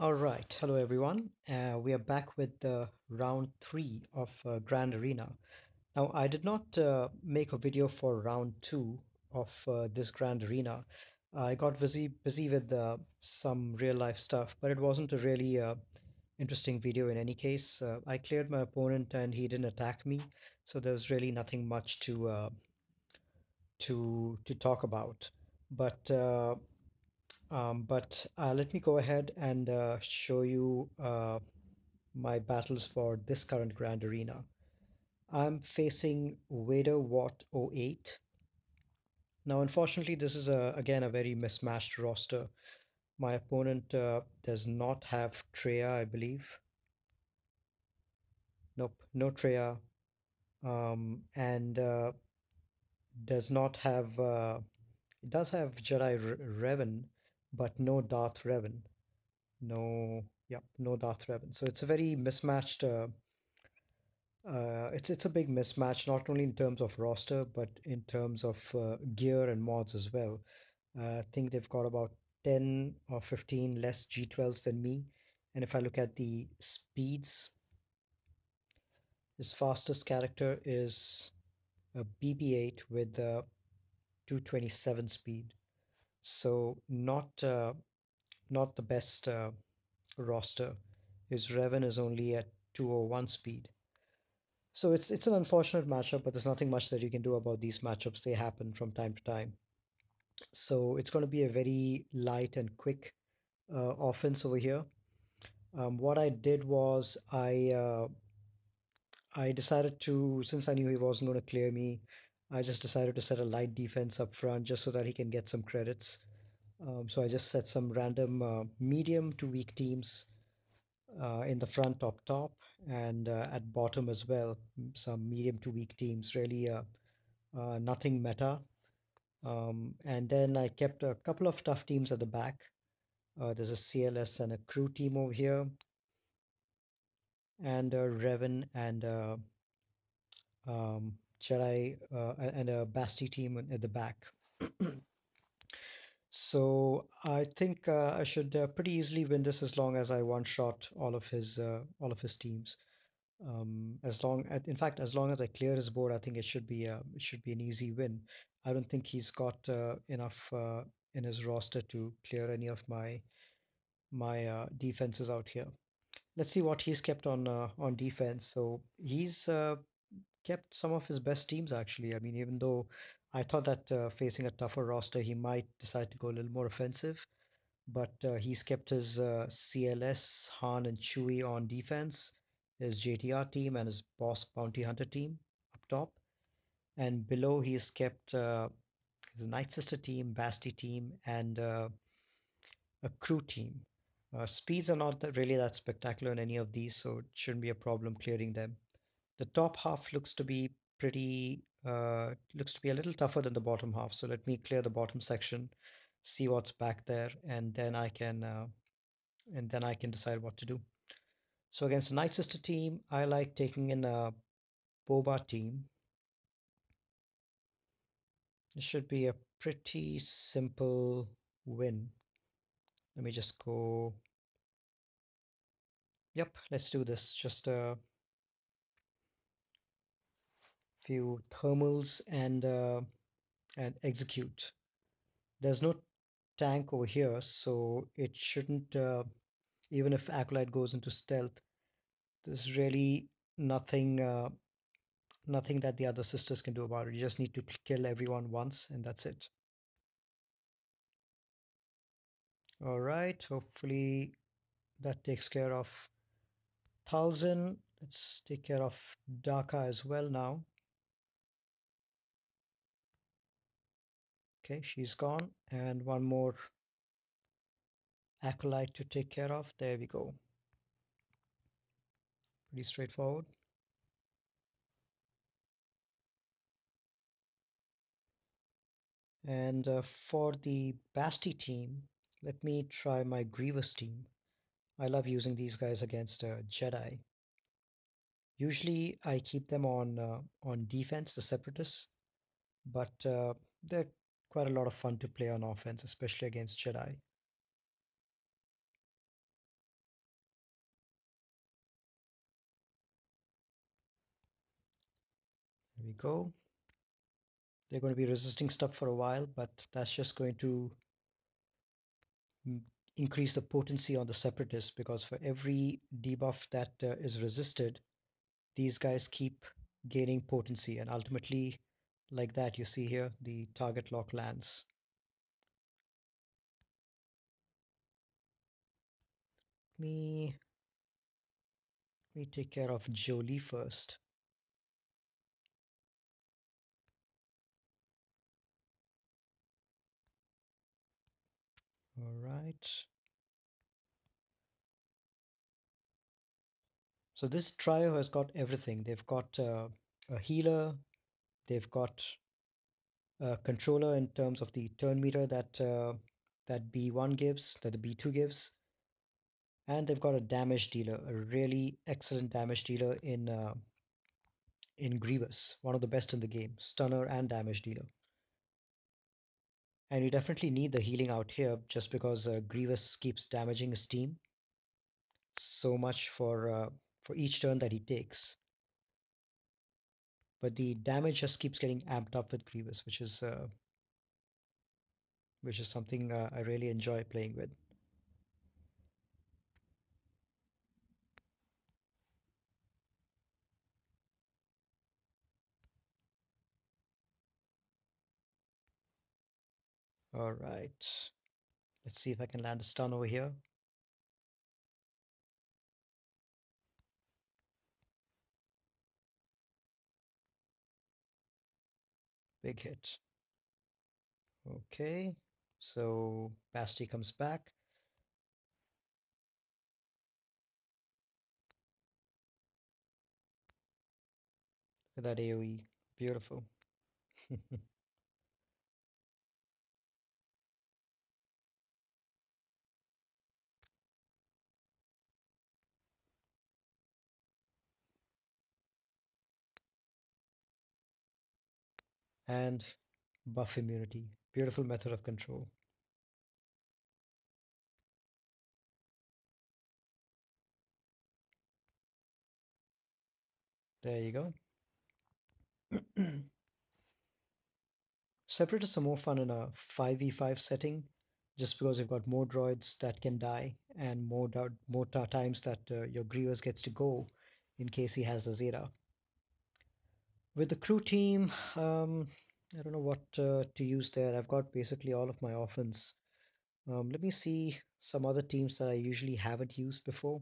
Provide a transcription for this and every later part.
All right, hello everyone. We are back with the round three of Grand Arena. Now, I did not make a video for round two of this Grand Arena. I got busy with some real life stuff, but it wasn't a really interesting video in any case. I cleared my opponent and he didn't attack me, so there's really nothing much to talk about. But let me go ahead and show you my battles for this current Grand Arena. I'm facing Vader Watt oh 08. Now, unfortunately, this is again a very mismatched roster. My opponent does not have Treya, I believe. Nope, no Treya. And does not have. It does have Jedi Revan, but no Darth Revan. No, yep, no Darth Revan. So it's a very mismatched. It's a big mismatch, not only in terms of roster, but in terms of gear and mods as well. I think they've got about 10 or 15 less G12s than me. And if I look at the speeds, his fastest character is a BB-8 with a 227 speed. So not the best roster. His Revan is only at 201 speed. So it's an unfortunate matchup, but there's nothing much that you can do about these matchups. They happen from time to time. So it's going to be a very light and quick offense over here. What I did was I decided to, since I knew he wasn't going to clear me, I just decided to set a light defense up front just so that he can get some credits. So I just set some random medium to weak teams in the front top and at bottom as well, some medium to weak teams, really nothing meta. And then I kept a couple of tough teams at the back. There's a CLS and a crew team over here, and a Revan and a Jedi and a Basti team at the back. So I think I should pretty easily win this as long as I one shot all of his teams. In fact, as long as I clear his board, I think it should be an easy win. I don't think he's got enough in his roster to clear any of my defenses out here. Let's see what he's kept on defense. So he's kept some of his best teams actually. I mean, even though I thought that facing a tougher roster, he might decide to go a little more offensive, but he's kept his CLS, Han, and Chewie on defense, his JTR team, and his Boss Bounty Hunter team up top. And below, he's kept his Night Sister team, Basti team, and a crew team. Speeds are not really that spectacular in any of these, so it shouldn't be a problem clearing them. The top half looks to be looks to be a little tougher than the bottom half. So let me clear the bottom section, see what's back there, and then I can decide what to do. So against the Night Sister team, I like taking in a Boba team. This should be a pretty simple win. Let me just go. Yep, let's do this. Just a few thermals and execute. There's no tank over here, so it shouldn't. Even if Acolyte goes into stealth, there's really nothing that the other sisters can do about it. You just need to kill everyone once, and that's it. All right, hopefully that takes care of Talzin. Let's take care of Daka as well now. Okay, she's gone, and one more Acolyte to take care of. There we go. Pretty straightforward. And for the Basti team, let me try my Grievous team. I love using these guys against Jedi. Usually I keep them on defense, the Separatists, but they're quite a lot of fun to play on offense, especially against Jedi. There we go. They're going to be resisting stuff for a while, but that's just going to mm, increase the potency on the separatists because for every debuff that is resisted, these guys keep gaining potency, and ultimately, like that, you see here, the target lock lands. Me, me take care of Jolie first. All right. So this trio has got everything. They've got a healer. They've got a controller in terms of the turn meter that B1 gives, that the B2 gives, and they've got a damage dealer, a really excellent damage dealer in Grievous, one of the best in the game, stunner and damage dealer. And you definitely need the healing out here just because Grievous keeps damaging his team so much for each turn that he takes. But the damage just keeps getting amped up with Grievous, which is something I really enjoy playing with. All right, let's see if I can land a stun over here. Big hit. Okay, so Basti comes back. Look at that AoE. Beautiful. And buff immunity. Beautiful method of control. There you go. Separatists are more fun in a 5v5 setting just because you've got more droids that can die and more times that your Grievous gets to go in case he has the Zeta. With the crew team, I don't know what to use there. I've got basically all of my offense. Let me see some other teams that I usually haven't used before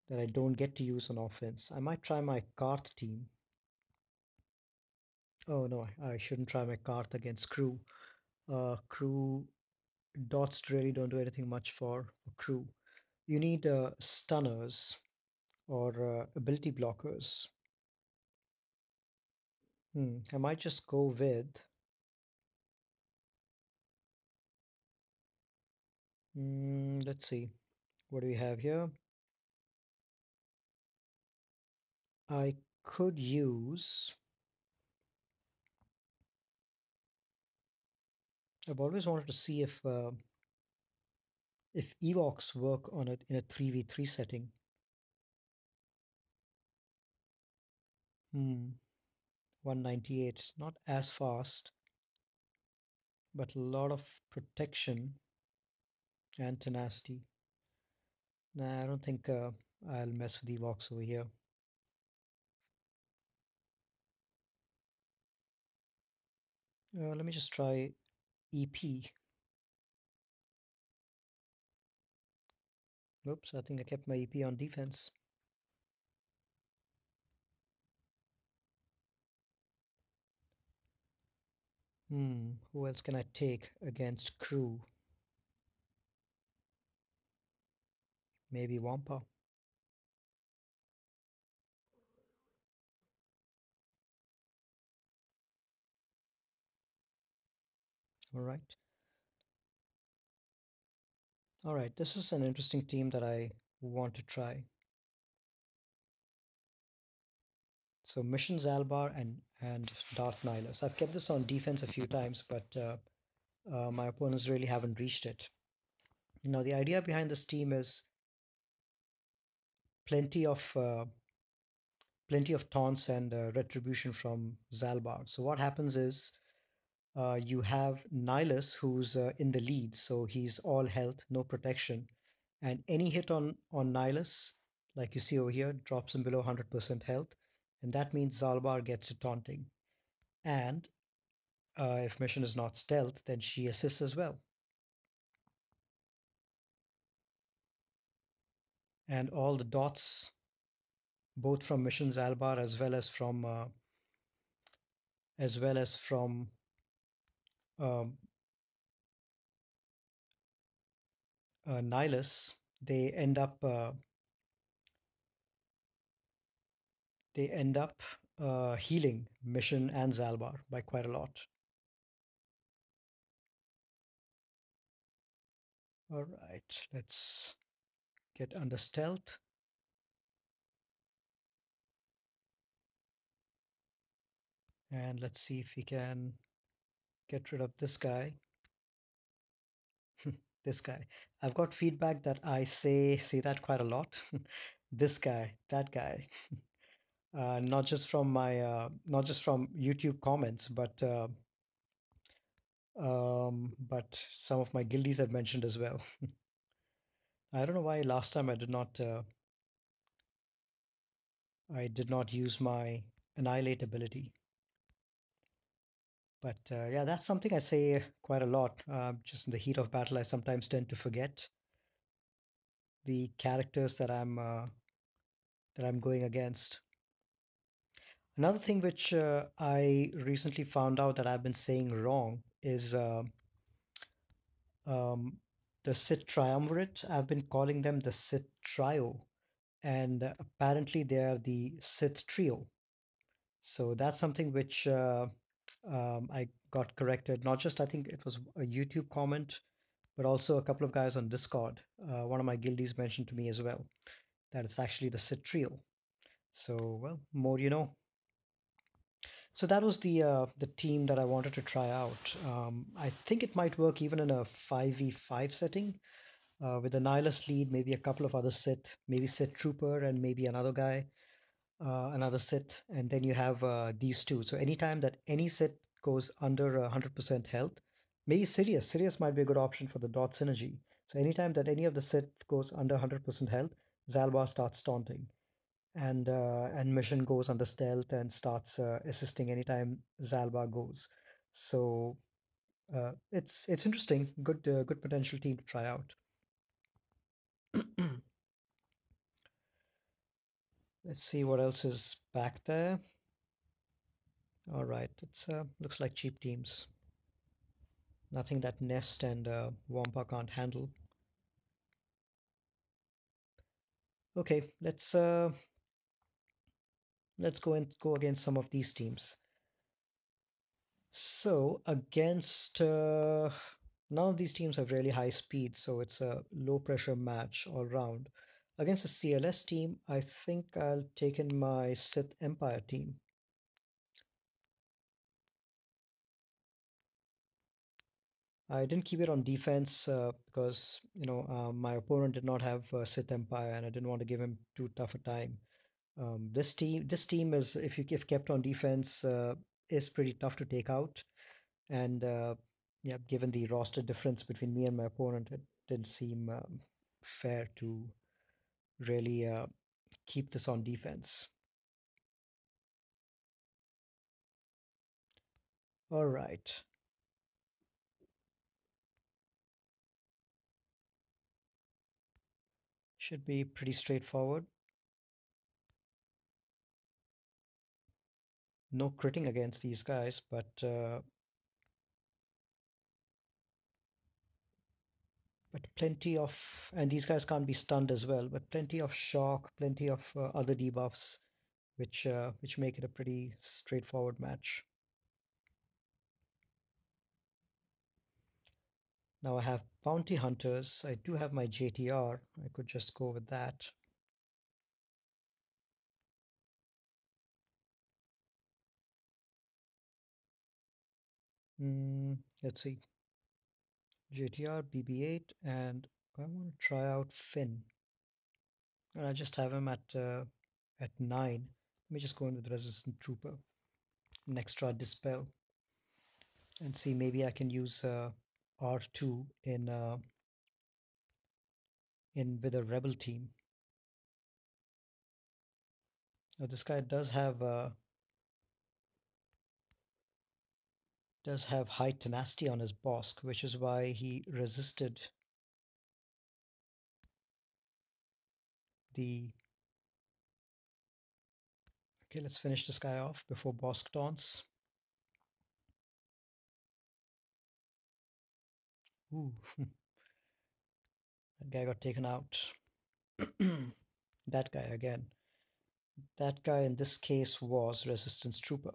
that I don't get to use on offense. I might try my Karth team. Oh no, I shouldn't try my Karth against crew. Crew dots really don't do anything much for crew. You need stunners or ability blockers. I might just go with. Let's see. What do we have here? I could use. I've always wanted to see if Evoks work on it in a 3v3 setting. 198, not as fast, but a lot of protection and tenacity. Nah, I don't think I'll mess with Evoks over here. Let me just try EP. Oops, I think I kept my EP on defense. Who else can I take against crew? Maybe Wampa. All right. All right, this is an interesting team that I want to try. So Missions Albar and Darth Nihilus. I've kept this on defense a few times, but my opponents really haven't reached it. Now the idea behind this team is plenty of plenty of taunts and retribution from Zalbar. So what happens is you have Nihilus who's in the lead, so he's all health, no protection, and any hit on Nihilus, like you see over here, drops him below 100% health, and that means Zalbar gets a taunting. And if mission is not stealth, then she assists as well. And all the dots, both from mission Zalbar as well as from um, Nihilus, they end up uh, they end up healing Mission and Zalbar by quite a lot. All right, let's get under stealth, and let's see if we can get rid of this guy. This guy. I've got feedback that I say that quite a lot. This guy, that guy. Not just from YouTube comments, but some of my guildies have mentioned as well. I don't know why last time I did not use my annihilate ability. But yeah, that's something I say quite a lot. Just in the heat of battle, I sometimes tend to forget the characters that I'm going against. Another thing which I recently found out that I've been saying wrong is um, the Sith Triumvirate. I've been calling them the Sith Trio, and apparently they are the Sith Trio. So that's something which I got corrected. Not just I think it was a YouTube comment, but also a couple of guys on Discord. One of my guildies mentioned to me as well that it's actually the Sid Trio. So well, more you know. So that was the team that I wanted to try out. I think it might work even in a 5v5 setting with a Nihilus lead, maybe a couple of other Sith, maybe Sith Trooper, and maybe another guy, another Sith, and then you have these two. So anytime that any Sith goes under 100% health, maybe Sirius might be a good option for the dot synergy. So anytime that any of the Sith goes under 100% health, Zalbar starts taunting, and Mission goes under stealth and starts assisting anytime Zalbar goes. So it's interesting, good potential team to try out. Let's see what else is back there. All right, it's looks like cheap teams. Nothing that Nest and Wampa can't handle. Okay, let's go against some of these teams. So against none of these teams have really high speed, so it's a low pressure match all round. Against a CLS team, I think I'll take in my Sith Empire team. I didn't keep it on defense because my opponent did not have Sith Empire, and I didn't want to give him too tough a time. This team is if kept on defense is pretty tough to take out, and yeah, given the roster difference between me and my opponent, it didn't seem fair to really keep this on defense. All right, should be pretty straightforward. No critting against these guys, but plenty of, and these guys can't be stunned as well, but plenty of shock, plenty of other debuffs, which make it a pretty straightforward match. Now I have bounty hunters. I do have my JTR. I could just go with that. Let's see. JTR, BB-8, and I want to try out Finn. And I just have him at 9. Let me just go in with Resistant Trooper, an extra Dispel, and see maybe I can use R2 in with a Rebel team. Now this guy does have high tenacity on his Bosk, which is why he resisted the. Okay, let's finish this guy off before Bosk taunts. Ooh, that guy got taken out. That guy again. That guy in this case was Resistance Trooper.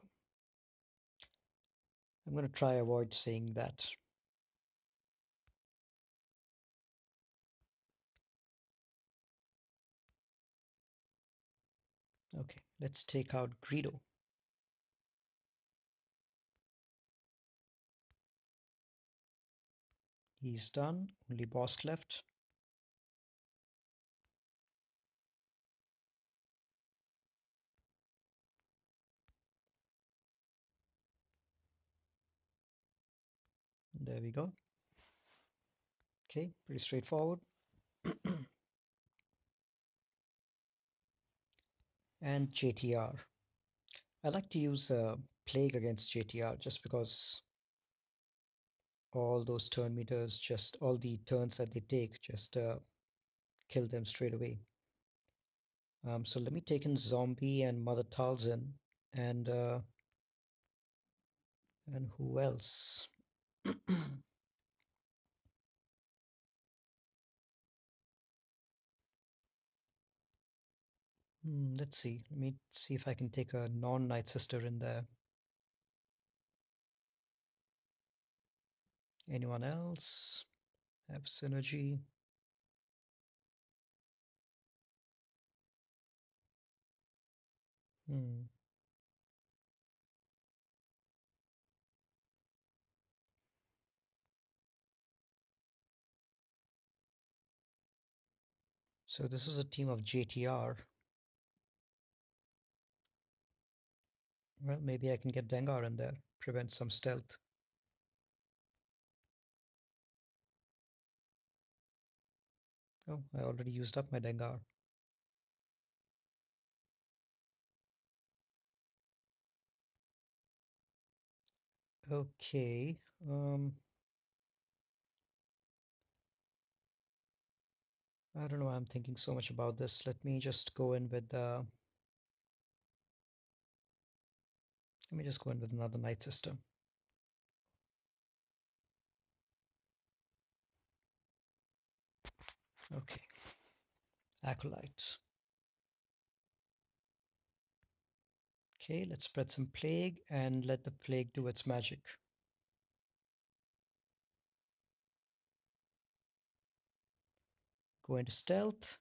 I'm going to try avoid saying that. Okay, let's take out Greedo. He's done. Only Bosk left. There we go. Okay, pretty straightforward. And JTR. I like to use Plague against JTR just because all those turn meters, just all the turns that they take, just kill them straight away. So let me take in Zombie and Mother Talzin and who else? Let's see. Let me see if I can take a non-Night Sister in there. Anyone else have synergy? So this was a team of JTR. Well, maybe I can get Dengar in there, prevent some stealth. Oh, I already used up my Dengar. Okay. I don't know why I'm thinking so much about this. Let me just go in with let me just go in with another Night Sister. Okay. Acolyte. Okay, let's spread some Plague and let the Plague do its magic. Go into Stealth.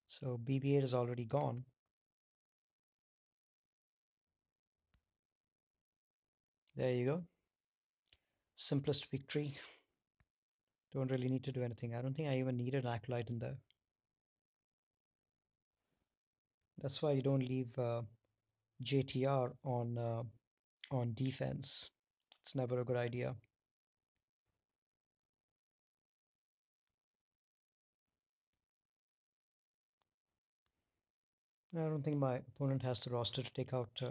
So BB-8 is already gone. There you go. Simplest victory. Don't really need to do anything. I don't think I even needed an Acolyte in there. That's why you don't leave JTR on defense. It's never a good idea. I don't think my opponent has the roster to take out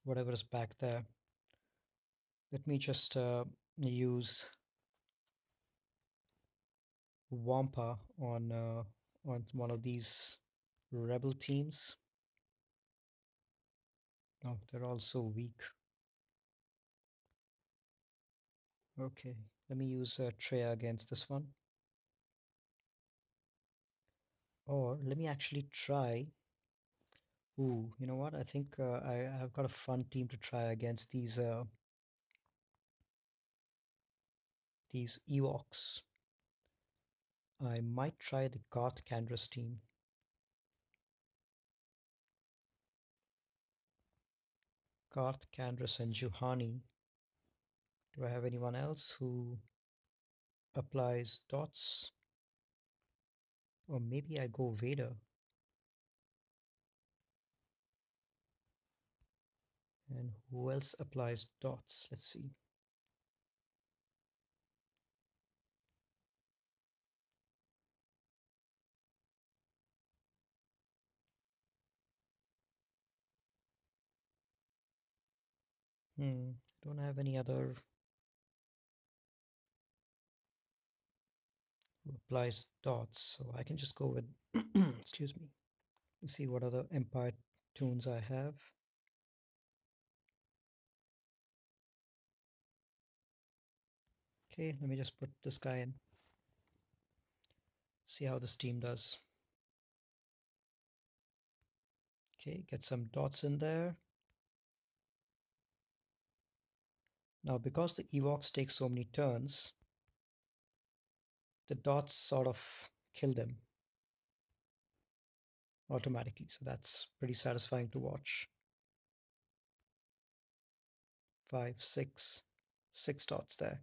whatever is back there. Let me just use Wampa on one of these rebel teams. Oh, they're all so weak. Okay, let me use Treya against this one. Or let me actually try. Ooh, you know what? I think I've got a fun team to try against these Ewoks. I might try the Garth Kandras team. Garth Kandras and Juhani. Do I have anyone else who applies dots? Or maybe I go Vader. And who else applies dots? Let's see. Don't have any other who applies dots, so I can just go with, excuse me. Let's see what other Empire tunes I have. Okay, let me just put this guy in. See how this team does. Okay, get some dots in there. Now, because the Ewoks take so many turns, the dots sort of kill them automatically. So that's pretty satisfying to watch. 5, 6, 6 dots there.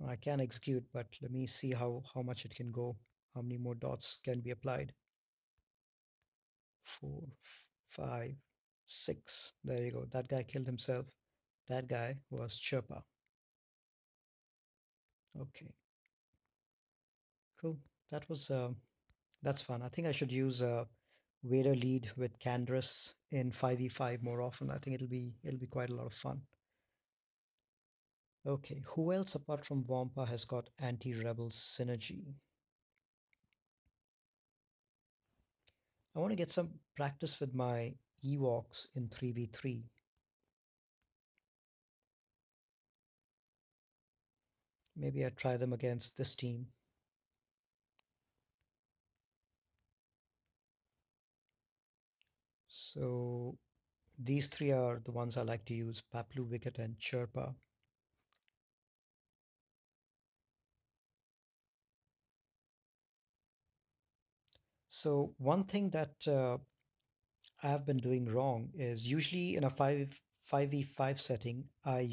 I can execute, but let me see how much it can go. How many more dots can be applied? 4, 5, 6. There you go. That guy killed himself. That guy was Chirpa. Okay, cool. That's fun. I think I should use Vader lead with Candrass in 5v5 more often. I think it'll be quite a lot of fun. Okay, who else apart from Wampa has got anti-rebel synergy? I want to get some practice with my Ewoks in 3v3. Maybe I try them against this team. So these three are the ones I like to use: Paplu, Wicket, and Chirpa. So one thing that I have been doing wrong is usually in a 5v5 setting, I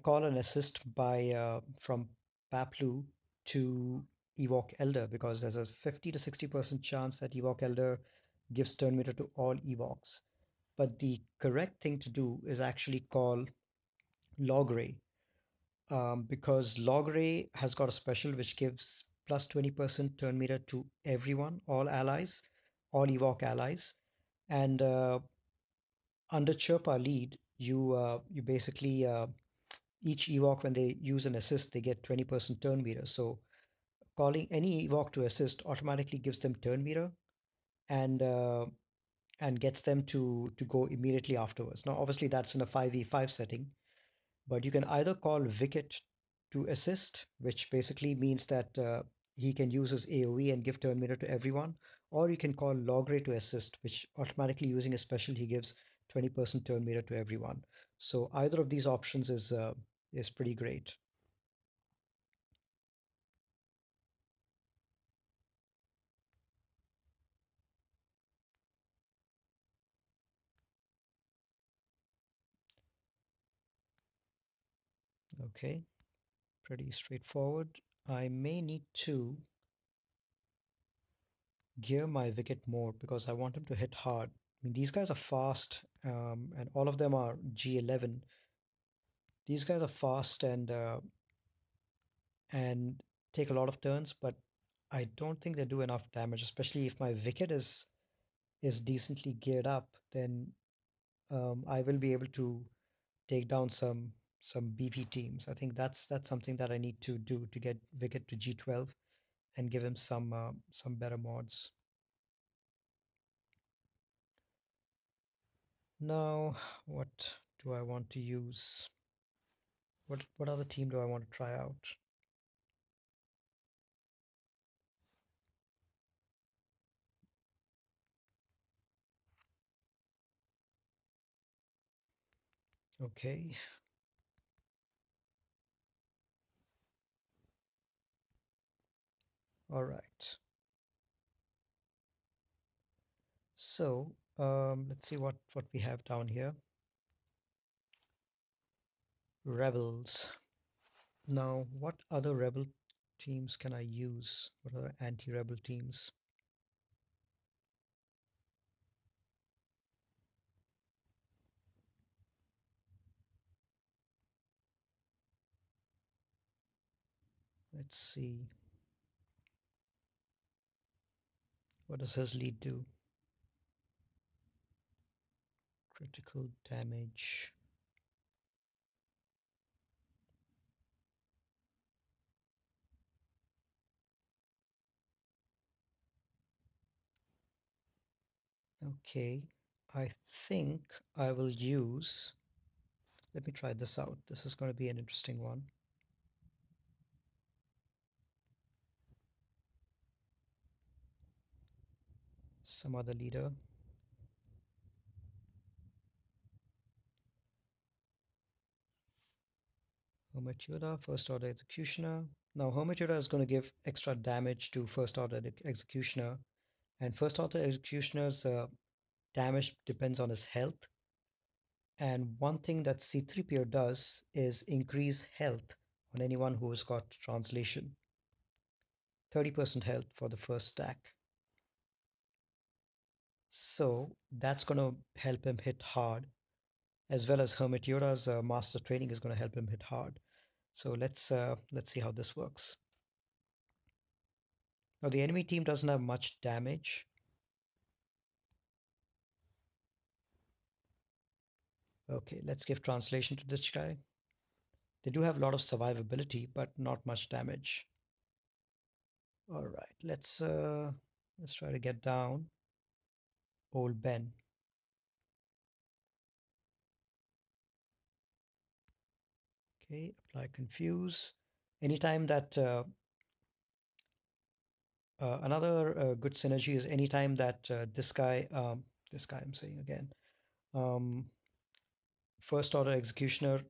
call an assist by from Paplu to Ewok Elder because there's a 50 to 60% chance that Ewok Elder gives turn meter to all Ewoks. But the correct thing to do is actually call Logray, because Logray has got a special which gives plus 20% turn meter to everyone, all allies, all Ewok allies. And under Chirpa lead, you basically each Ewok, when they use an assist, they get 20% turn meter. So calling any Ewok to assist automatically gives them turn meter and and gets them to go immediately afterwards. Now, obviously, that's in a 5v5 setting, but you can either call Wicket to assist, which basically means that he can use his AoE and give turn meter to everyone, or you can call Logray to assist, which automatically using a special he gives 20% turn meter to everyone. So either of these options is pretty great. Okay, pretty straightforward. I may need to gear my Wicket more because I want him to hit hard. I mean, these guys are fast, and all of them are G11. These guys are fast and take a lot of turns, but I don't think they do enough damage. Especially if my Wicket is decently geared up, then I will be able to take down some beefy teams. I think that's something that I need to do to get Wicket to G12 and give him some better mods. Now, what do I want to use? What other team do I want to try out? Okay. All right. So let's see what we have down here. Rebels. Now, what other rebel teams can I use? What are anti-rebel teams? Let's see. What does his lead do? Critical damage. Okay, I think I will use. Let me try this out. This is going to be an interesting one. Some other leader. Hermit Yoda, first order executioner. Now, Hermit Yoda is going to give extra damage to first order executioner, and first order executioner's damage depends on his health. And one thing that C3PO does is increase health on anyone who has got translation. 30% health for the first stack. So that's going to help him hit hard, as well as Hermit Yoda's master training is going to help him hit hard. So let's see how this works. Now the enemy team doesn't have much damage. Okay, let's give translation to this guy. They do have a lot of survivability, but not much damage. All right, let's try to get down old Ben. Okay, apply confuse. Anytime that another good synergy is anytime that this guy I'm saying again, um, first order executioner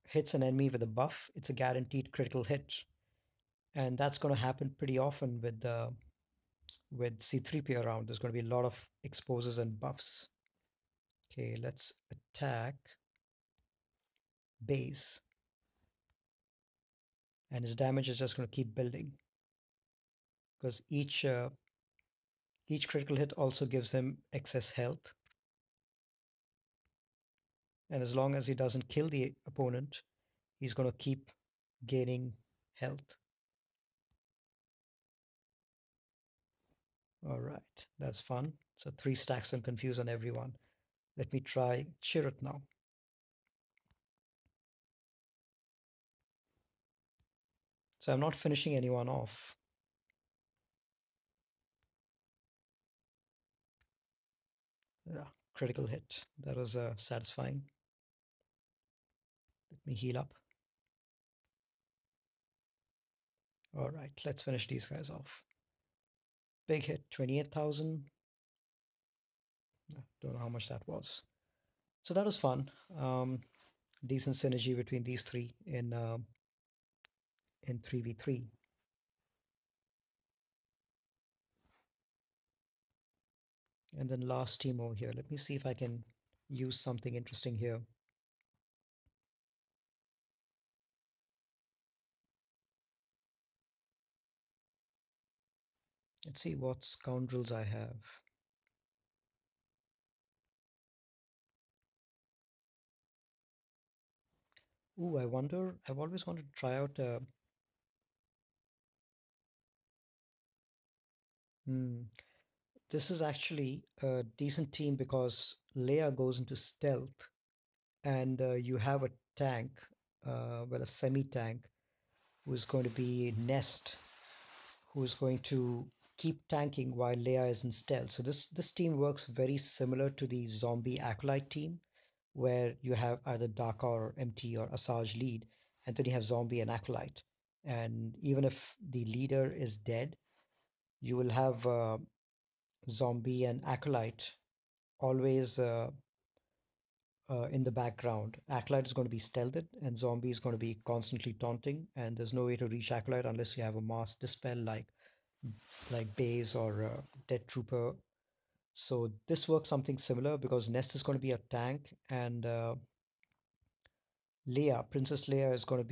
hits an enemy with a buff, it's a guaranteed critical hit, and that's going to happen pretty often with C3P around. There's going to be a lot of exposes and buffs. Okay, let's attack base, and his damage is just going to keep building because each critical hit also gives him excess health. And as long as he doesn't kill the opponent, he's going to keep gaining health. All right, that's fun. So 3 stacks and confuse on everyone. Let me try Chirrut now. So I'm not finishing anyone off. Yeah, critical hit. That was satisfying. Let me heal up. All right, let's finish these guys off. Big hit, 28,000. Don't know how much that was. So that was fun. Decent synergy between these three in 3v3. And then last team over here. Let me see if I can use something interesting here. Let's see what scoundrels I have. Ooh, I wonder, I've always wanted to try out this is actually a decent team because Leia goes into stealth and you have a tank, well, a semi-tank who's going to be Nest, who's going to keep tanking while Leia is in stealth. So this team works very similar to the zombie acolyte team, where you have either Daka or MT or Asajj lead, and then you have zombie and acolyte. And even if the leader is dead, you will have zombie and acolyte always in the background. Acolyte is going to be stealthed, and zombie is going to be constantly taunting. And there's no way to reach acolyte unless you have a mass dispel like Baze or Dead Trooper. So this works something similar because Nest is going to be a tank, and Leia, Princess Leia is going to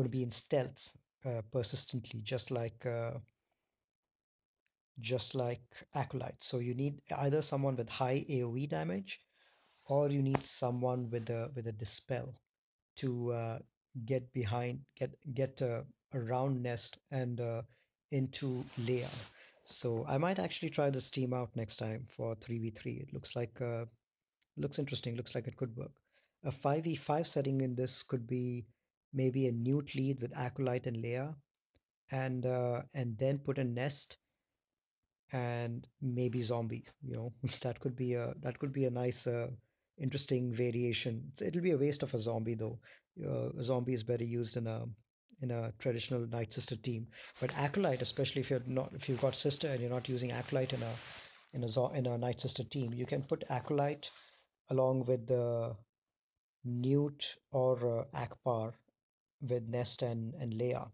be in stealth persistently, just like Acolyte. So you need either someone with high AOE damage, or you need someone with a dispel to get behind, get around Nest and into Leia. So I might actually try this team out next time for 3v3. It looks interesting. Looks like it could work. A 5v5 setting in this could be maybe a Newt lead with Acolyte and Leia, and then put a Nest and maybe zombie. That could be a nice interesting variation. It'll be a waste of a zombie though. A zombie is better used in a traditional Night Sister team. But Acolyte, especially if you've got Sister and you're not using Acolyte in a Night Sister team, you can put Acolyte along with the Newt or Akbar with Nest and Leia.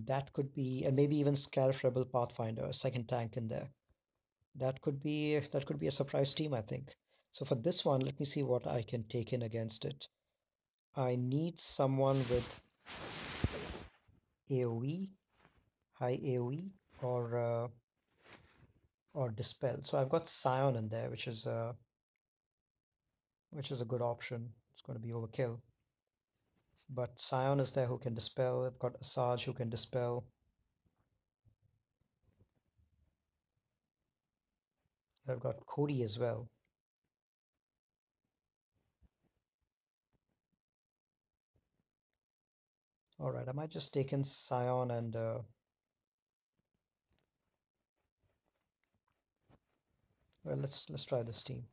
That could be, and maybe even Scarif Rebel Pathfinder, a second tank in there. That could be a surprise team, I think. So for this one, let me see what I can take in against it. I need someone with AOE, high AOE, or Dispel. So I've got Scion in there, which is a good option. It's going to be overkill, but Scion is there who can dispel. I've got Asajj who can dispel. I've got Cody as well. All right, I might just take in Scion and well, let's try this team.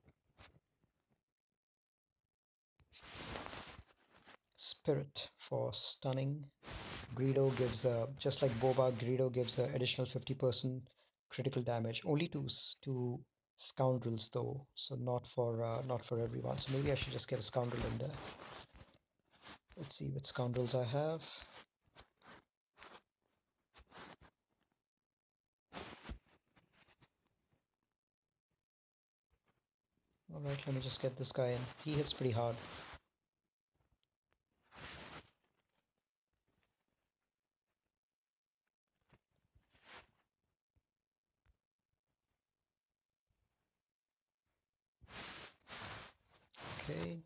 Spirit for stunning. Greedo gives just like Boba. Greedo gives additional 50% critical damage. Only to scoundrels though, so not for everyone. So maybe I should just get a scoundrel in there. Let's see what scoundrels I have. All right, let me just get this guy in. He hits pretty hard. Okay.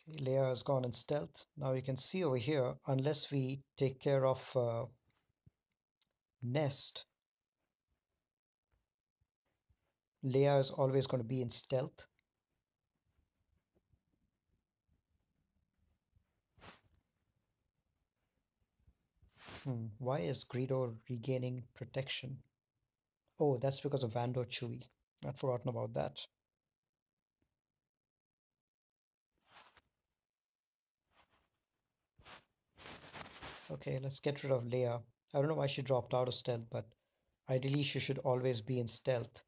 Okay, Leia has gone in stealth. Now you can see over here, unless we take care of Nest, Leia is always going to be in stealth. Why is Greedo regaining protection? Oh, that's because of Vando Chewie. I'd forgotten about that. Okay, let's get rid of Leia. I don't know why she dropped out of stealth, but ideally she should always be in stealth,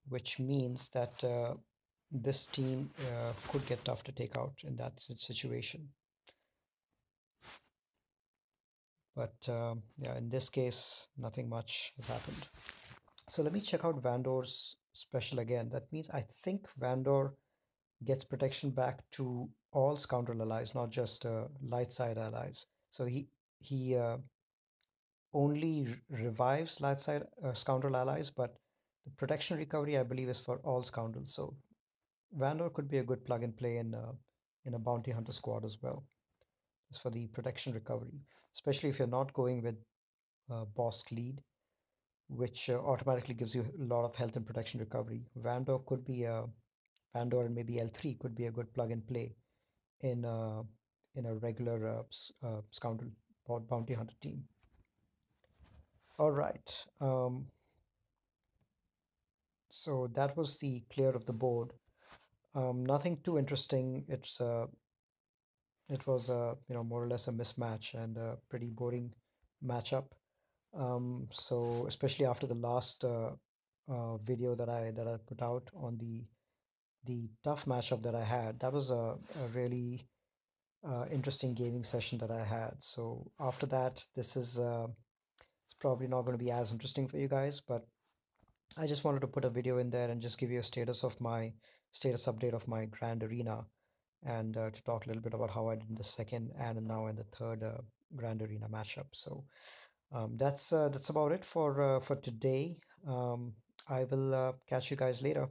which means that this team could get tough to take out in that situation. But yeah, in this case, nothing much has happened. So let me check out Vandor's special again. That means I think Vandor gets protection back to all scoundrel allies, not just light side allies. So he only revives light side scoundrel allies, but the protection recovery I believe is for all scoundrels. So Vandor could be a good plug and play in a bounty hunter squad as well. It's for the protection recovery, especially if you're not going with boss lead, which automatically gives you a lot of health and protection recovery. Vandor and maybe L3 could be a good plug and play in in a regular scoundrel bounty hunter team. All right. So that was the clear of the board. Nothing too interesting. It was more or less a mismatch and a pretty boring matchup. So especially after the last video that I put out on the tough matchup that I had, that was a really interesting gaming session that I had. So after that, this is it's probably not going to be as interesting for you guys, but I just wanted to put a video in there and just give you a status update of my Grand Arena and to talk a little bit about how I did in the second and now in the third Grand Arena matchup. So that's about it for today. I will catch you guys later.